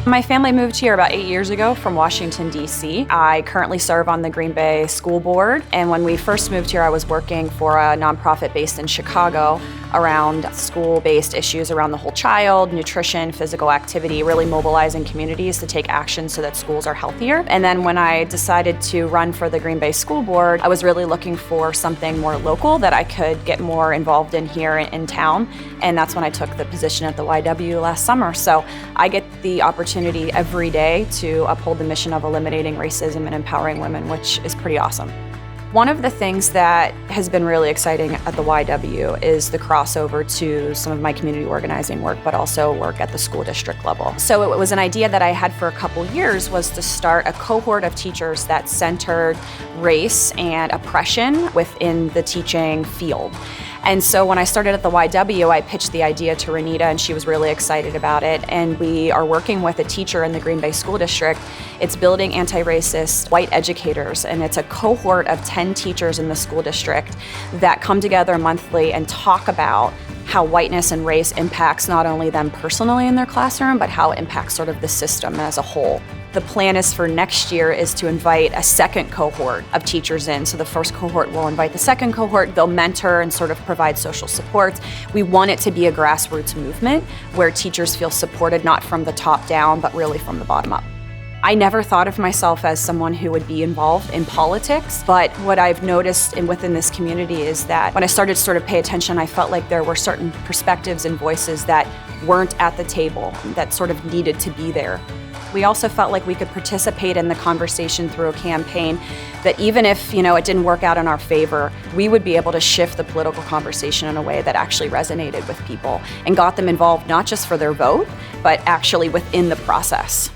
My family moved here about 8 years ago from Washington, D.C. I currently serve on the Green Bay School Board, and when we first moved here, I was working for a nonprofit based in Chicago around school-based issues around the whole child, nutrition, physical activity, really mobilizing communities to take action so that schools are healthier. And then when I decided to run for the Green Bay School Board, I was really looking for something more local that I could get more involved in here in town, and that's when I took the position at the YW last summer. So I get the opportunity every day to uphold the mission of eliminating racism and empowering women, which is pretty awesome. One of the things that has been really exciting at the YW is the crossover to some of my community organizing work, but also work at the school district level. So it was an idea that I had for a couple years, was to start a cohort of teachers that centered race and oppression within the teaching field. And so when I started at the YW, I pitched the idea to Renita, and she was really excited about it. And we are working with a teacher in the Green Bay School District. It's building anti-racist white educators, and it's a cohort of 10 teachers in the school district that come together monthly and talk about how whiteness and race impacts not only them personally in their classroom, but how it impacts sort of the system as a whole. The plan is for next year is to invite a second cohort of teachers in. So the first cohort will invite the second cohort. They'll mentor and sort of provide social support. We want it to be a grassroots movement where teachers feel supported not from the top down, but really from the bottom up. I never thought of myself as someone who would be involved in politics, but what I've noticed within this community is that when I started to sort of pay attention, I felt like there were certain perspectives and voices that weren't at the table, that sort of needed to be there. We also felt like we could participate in the conversation through a campaign that even if, it didn't work out in our favor, we would be able to shift the political conversation in a way that actually resonated with people and got them involved not just for their vote, but actually within the process.